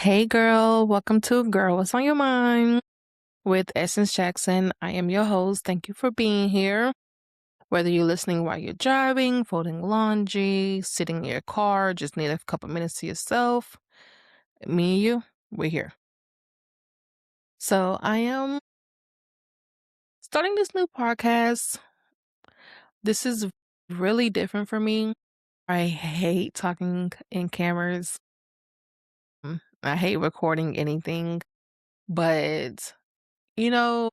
Hey girl, welcome to Girl What's on Your Mind with Essence Jackson. I am your host. Thank you for being here. Whether you're listening while you're driving, folding laundry, sitting in your car, just need a couple minutes to yourself, me and you, we're here. So I am starting this new podcast. This is really different for me. I hate talking in cameras. I hate recording anything, but the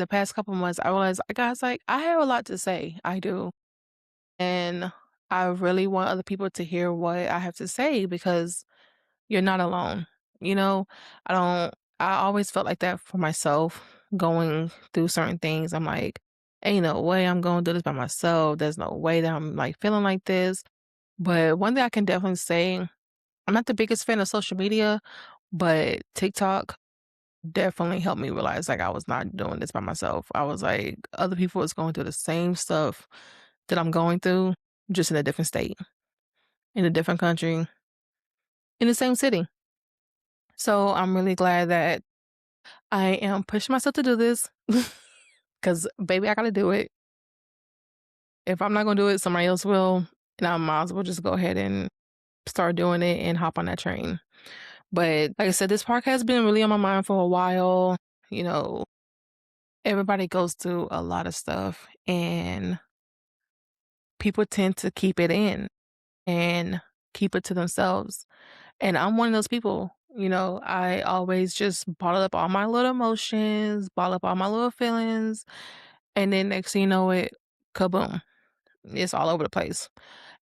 past couple months, I realized, guys, like, I have a lot to say. I do. And I really want other people to hear what I have to say because you're not alone. You know, I don't, I always felt like that for myself going through certain things. I'm like, ain't no way I'm going to do this by myself. There's no way that I'm like feeling like this. But one thing I can definitely say, I'm not the biggest fan of social media, but TikTok definitely helped me realize, like, I was not doing this by myself. I was like, other people was going through the same stuff that I'm going through, just in a different state, in a different country, in the same city. So I'm really glad that I am pushing myself to do this because, baby, I gotta do it. If I'm not gonna do it, somebody else will. And I might as well just go ahead and start doing it and hop on that train. But like I said, this podcast has been really on my mind for a while. You know, everybody goes through a lot of stuff, and people tend to keep it in and keep it to themselves. And I'm one of those people. I always just bottle up all my little emotions, bottle up all my little feelings, and then next thing you know it, kaboom, it's all over the place.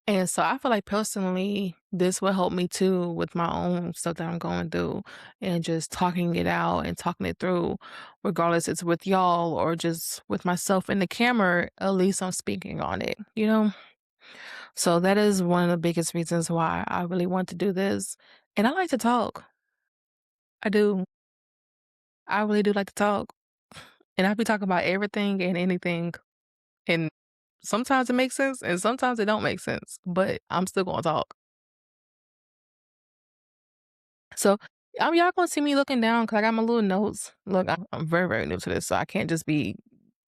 And so I feel like personally, this will help me too with my own stuff that I'm going through and just talking it out and talking it through, regardless it's with y'all or just with myself in the camera, at least I'm speaking on it. So that is one of the biggest reasons why I really want to do this. And I like to talk. I do. I really do like to talk. And I be talking about everything and anything. And sometimes it makes sense and sometimes it don't make sense. But I'm still gonna talk. So y'all gonna see me looking down because I got my little notes. Look, I'm very, very new to this, so I can't just be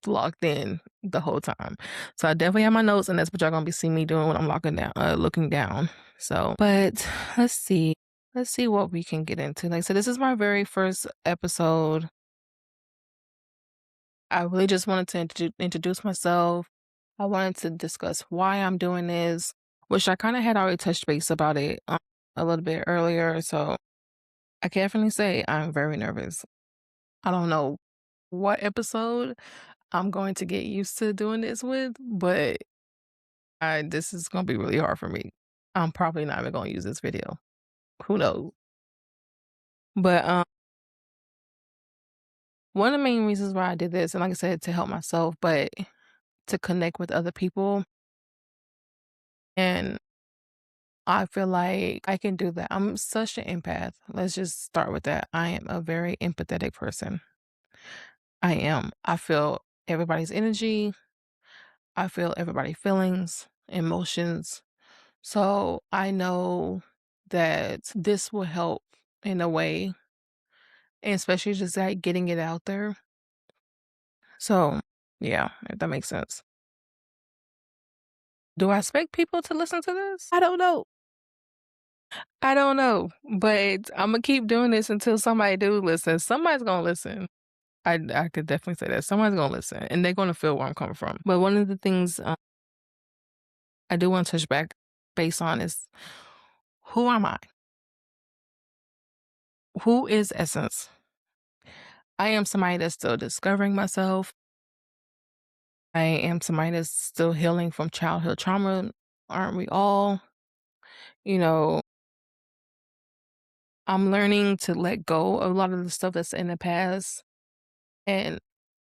locked in the whole time. So I definitely have my notes, and that's what y'all gonna be seeing me doing when I'm looking down. So, but let's see. Let's see what we can get into. Like I said, this is my very first episode. I really just wanted to introduce myself. I wanted to discuss why I'm doing this, which I kind of had already touched base about it a little bit earlier. So I can definitely say I'm very nervous. I don't know what episode I'm going to get used to doing this with, but this is gonna be really hard for me. I'm probably not even gonna use this video. Who knows? But one of the main reasons why I did this, and like I said, to help myself, but to connect with other people, and I feel like I can do that. I'm such an empath. Let's just start with that. I am a very empathetic person. I am. I feel everybody's energy. I feel everybody's feelings, emotions. So I know that this will help in a way, and especially just like getting it out there. So yeah, if that makes sense. Do I expect people to listen to this? I don't know. I don't know. But I'm gonna keep doing this until somebody do listen. Somebody's gonna listen. I could definitely say that. Someone's gonna listen and they're gonna feel where I'm coming from. But one of the things I do want to touch back based on is, who am I? Who is Essence? I am somebody that's still discovering myself. I am somebody that's still healing from childhood trauma. Aren't we all? You know, I'm learning to let go of a lot of the stuff that's in the past. And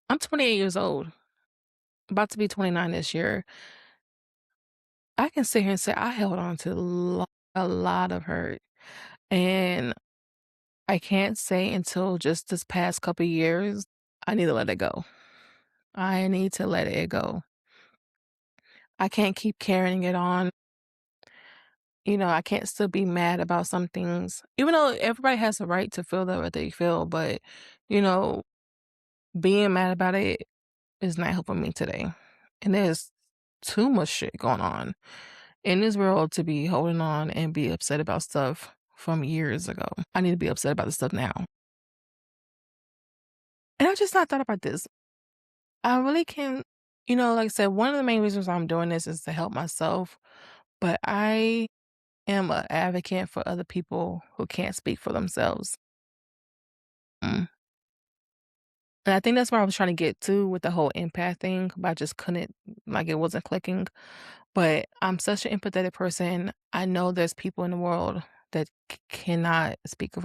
I'm 28 years old, about to be 29 this year. I can sit here and say I held on to a lot of hurt. And I can't say until just this past couple years, I need to let it go. I need to let it go. I can't keep carrying it on. I can't still be mad about some things, even though everybody has a right to feel the way they feel, but, you know, being mad about it is not helping me today. And there's too much shit going on in this world to be holding on and be upset about stuff from years ago. I need to be upset about the stuff now. And I just not thought about this. I really can, like I said, one of the main reasons I'm doing this is to help myself, but I am an advocate for other people who can't speak for themselves. Mm. And I think that's where I was trying to get to with the whole empath thing, but I just couldn't, like, it wasn't clicking. But I'm such an empathetic person. I know there's people in the world that cannot speak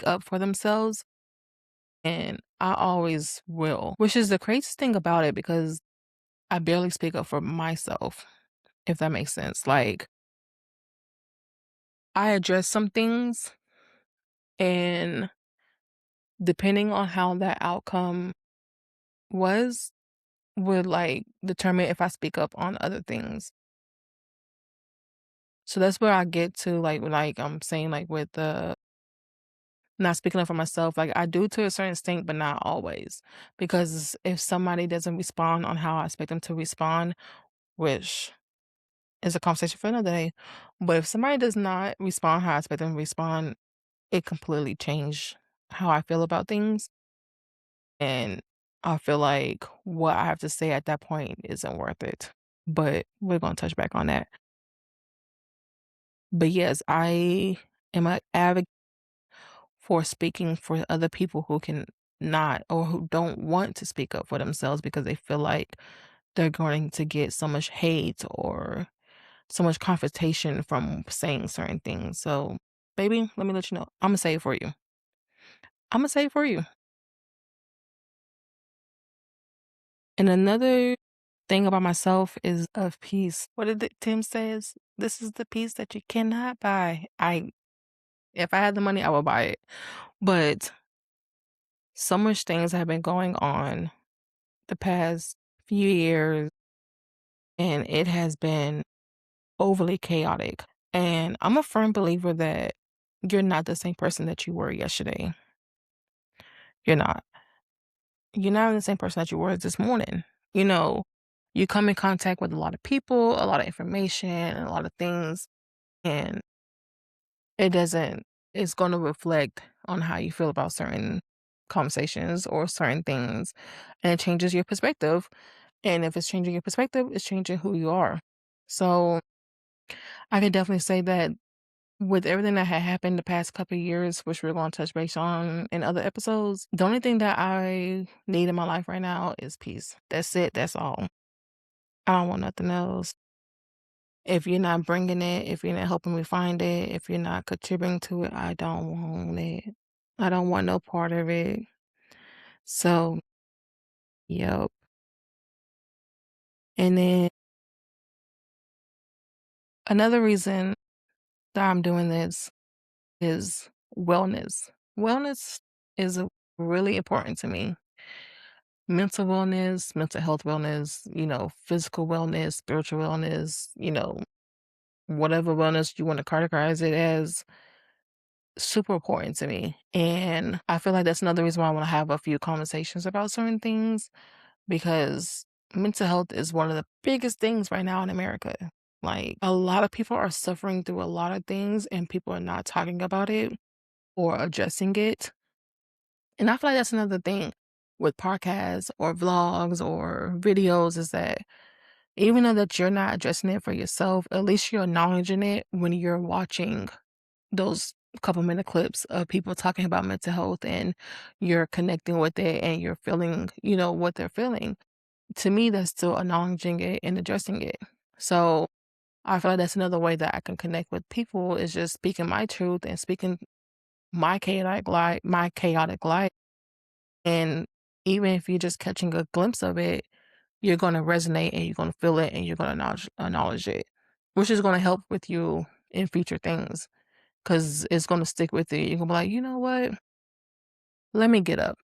up for themselves, and I always will. Which is the craziest thing about it because I barely speak up for myself, if that makes sense. Like, I address some things, and depending on how that outcome was, would like determine if I speak up on other things. So that's where I get to like I'm saying like with the not speaking up for myself, like I do to a certain extent, but not always. Because if somebody doesn't respond on how I expect them to respond, which is a conversation for another day, but if somebody does not respond how I expect them to respond, it completely changed how I feel about things. And I feel like what I have to say at that point isn't worth it. But we're gonna touch back on that. But yes, I am an advocate for speaking for other people who can not or who don't want to speak up for themselves because they feel like they're going to get so much hate or so much confrontation from saying certain things. So, baby, let me let you know. I'm gonna say it for you. I'm gonna say it for you. And another thing about myself is of peace. What did Tim says? This is the peace that you cannot buy. If I had the money, I would buy it. But so much things have been going on the past few years, and it has been overly chaotic. And I'm a firm believer that you're not the same person that you were yesterday. You're not. You're not the same person that you were this morning. You know, you come in contact with a lot of people, a lot of information, and a lot of things, and it doesn't, it's going to reflect on how you feel about certain conversations or certain things, and it changes your perspective. And if it's changing your perspective, it's changing who you are. So I can definitely say that with everything that had happened the past couple of years, which we're going to touch base on in other episodes, the only thing that I need in my life right now is peace. That's it. That's all. I don't want nothing else. If you're not bringing it, if you're not helping me find it, if you're not contributing to it, I don't want it. I don't want no part of it. So, yep. And then another reason that I'm doing this is wellness. Wellness is really important to me. Mental wellness, mental health wellness, physical wellness, spiritual wellness, whatever wellness you want to categorize it as, super important to me. And I feel like that's another reason why I want to have a few conversations about certain things because mental health is one of the biggest things right now in America. Like a lot of people are suffering through a lot of things and people are not talking about it or addressing it. And I feel like that's another thing with podcasts or vlogs or videos is that even though that you're not addressing it for yourself, at least you're acknowledging it when you're watching those couple minute clips of people talking about mental health and you're connecting with it and you're feeling, what they're feeling. To me, that's still acknowledging it and addressing it. So I feel like that's another way that I can connect with people is just speaking my truth and speaking my chaotic life. And even if you're just catching a glimpse of it, you're going to resonate and you're going to feel it and you're going to acknowledge it, which is going to help with you in future things because it's going to stick with you. You're going to be like, you know what? Let me get up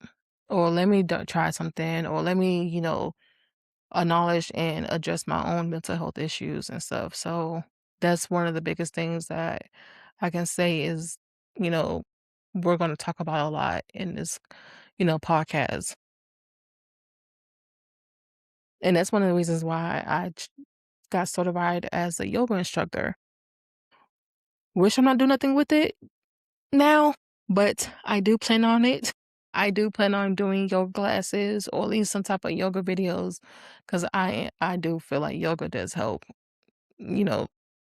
or let me try something or let me, acknowledge and address my own mental health issues and stuff. So, That's one of the biggest things that I can say is, you know, we're gonna talk about a lot in this, podcast. And that's one of the reasons why got certified as a yoga instructor. Wish I'm not doing nothing with it now, but I do plan on it. I do plan on doing yoga classes or at least some type of yoga videos because I do feel like yoga does help, you know,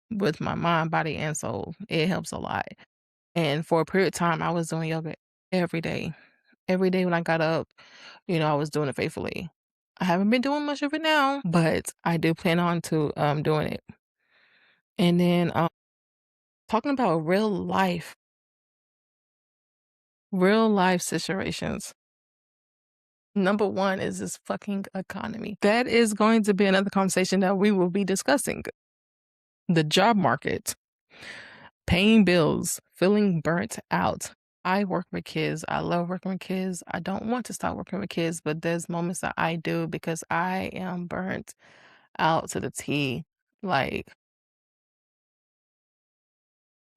with my mind, body, and soul. It helps a lot. And for a period of time, I was doing yoga every day. Every day when I got up, I was doing it faithfully. I haven't been doing much of it now, but I do plan on to doing it. And then talking about real life situations. Number one is this fucking economy. That is going to be another conversation that we will be discussing. The job market, paying bills, feeling burnt out. I work with kids. I love working with kids. I don't want to stop working with kids, but there's moments that I do because I am burnt out to the T. Like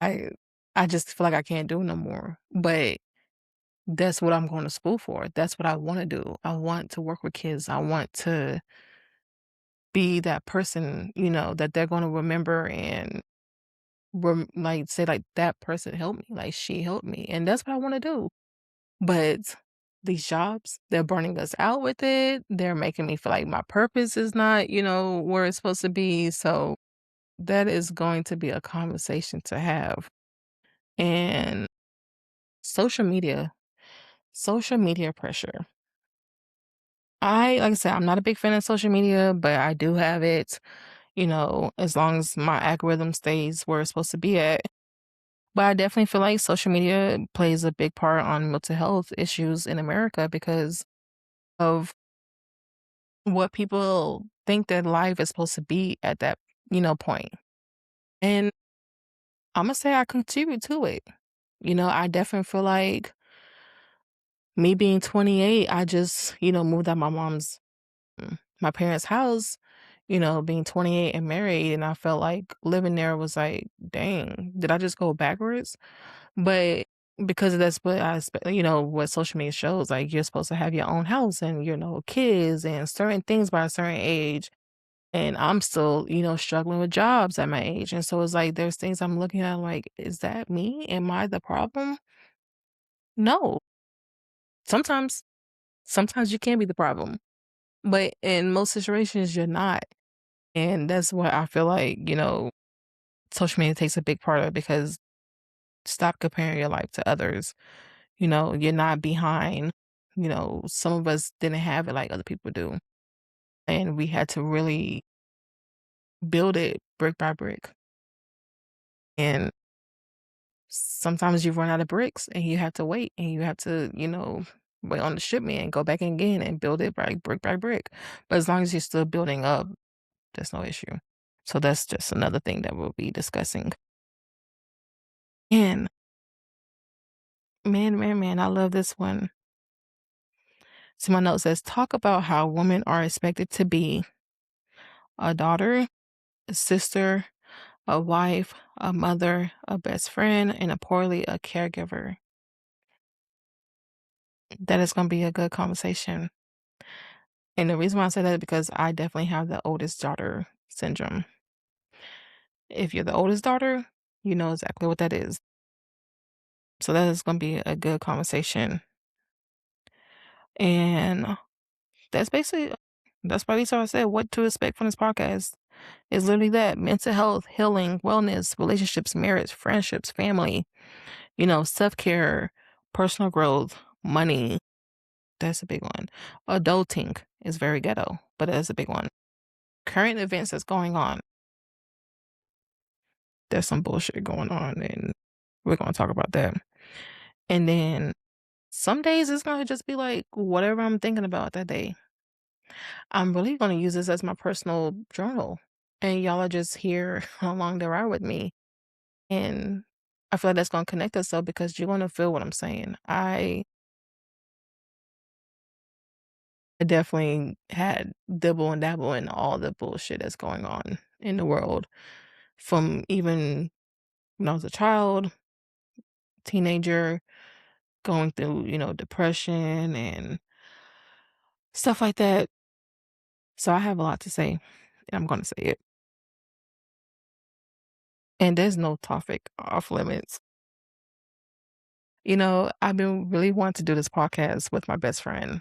I I just feel like I can't do no more. But that's what I'm going to school for. That's what I want to do. I want to work with kids. I want to be that person, that they're going to remember and like say like that person helped me, like she helped me. And that's what I want to do. But these jobs, they're burning us out with it. They're making me feel like my purpose is not, where it's supposed to be. So that is going to be a conversation to have. And social media, social media pressure. Like I said, I'm not a big fan of social media, but I do have it, as long as my algorithm stays where it's supposed to be at. But I definitely feel like social media plays a big part on mental health issues in America because of what people think that life is supposed to be at that, point. And I'm gonna say I contribute to it. I definitely feel like me being 28, I just, moved out my parents' house, being 28 and married, and I felt like living there was like, dang, did I just go backwards? But because that's what what social media shows, like you're supposed to have your own house and kids and certain things by a certain age. And I'm still, struggling with jobs at my age. And so it's like there's things I'm looking at like, is that me? Am I the problem? No. Sometimes, sometimes you can be the problem. But in most situations you're not. And that's what I feel like, social media takes a big part of it because stop comparing your life to others. You're not behind. Some of us didn't have it like other people do. And we had to really build it brick by brick. And sometimes you run out of bricks and you have to wait and you have to, wait on the shipment and go back again and build it brick by brick. But as long as you're still building up, there's no issue. So that's just another thing that we'll be discussing. And man, I love this one. So my note says, talk about how women are expected to be a daughter, a sister, a wife, a mother, a best friend, and importantly, a caregiver. That is going to be a good conversation. And the reason why I say that is because I definitely have the oldest daughter syndrome. If you're the oldest daughter, you know exactly what that is. So that is going to be a good conversation. And that's basically what I said. What to expect from this podcast is literally that: mental health, healing, wellness, relationships, marriage, friendships, family, self care, personal growth, money. That's a big one. Adulting is very ghetto, but that's a big one. Current events that's going on. There's some bullshit going on, and we're going to talk about that. And then some days it's going to just be like whatever I'm thinking about that day. I'm really going to use this as my personal journal. And y'all are just here along the ride with me. And I feel like that's going to connect us up because you're going to feel what I'm saying. I definitely had dibble and dabble in all the bullshit that's going on in the world. from even when I was a child, teenager, going through, depression and stuff like that. So I have a lot to say, and I'm going to say it. And there's no topic off limits. I've been really wanting to do this podcast with my best friend,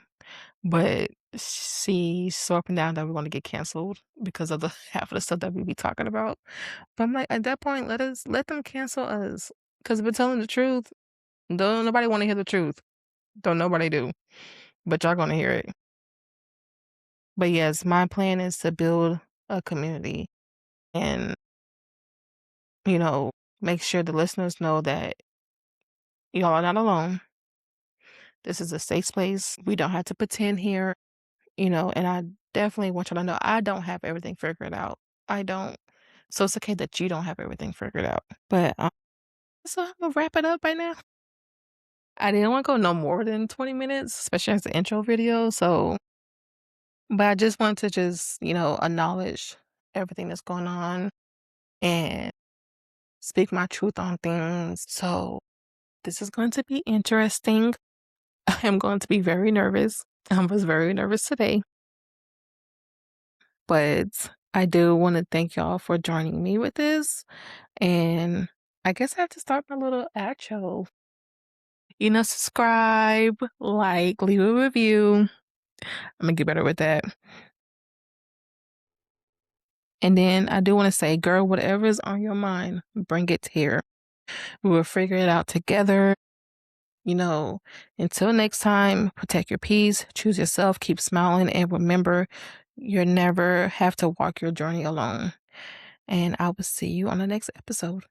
but she's so up and down that we're going to get canceled because of the half of the stuff that we be talking about. But I'm like, at that point, let them cancel us because we're telling the truth. Don't nobody want to hear the truth. Don't nobody do. But y'all gonna hear it. But yes, my plan is to build a community and, you know, make sure the listeners know that y'all are not alone. This is a safe place. We don't have to pretend here, and I definitely want y'all to know I don't have everything figured out. I don't. So it's okay that you don't have everything figured out. But so I'm gonna wrap it up right now. I didn't want to go no more than 20 minutes, especially as the intro video. But I just want to acknowledge everything that's going on and speak my truth on things. So this is going to be interesting. I am going to be very nervous. I was very nervous today, but I do want to thank y'all for joining me with this. And I guess I have to start my little outro. Subscribe, like, leave a review. I'm gonna get better with that. And then I do want to say, girl, whatever is on your mind, bring it here. We will figure it out together. Until next time, protect your peace, choose yourself, keep smiling, and remember, you never have to walk your journey alone. And I will see you on the next episode.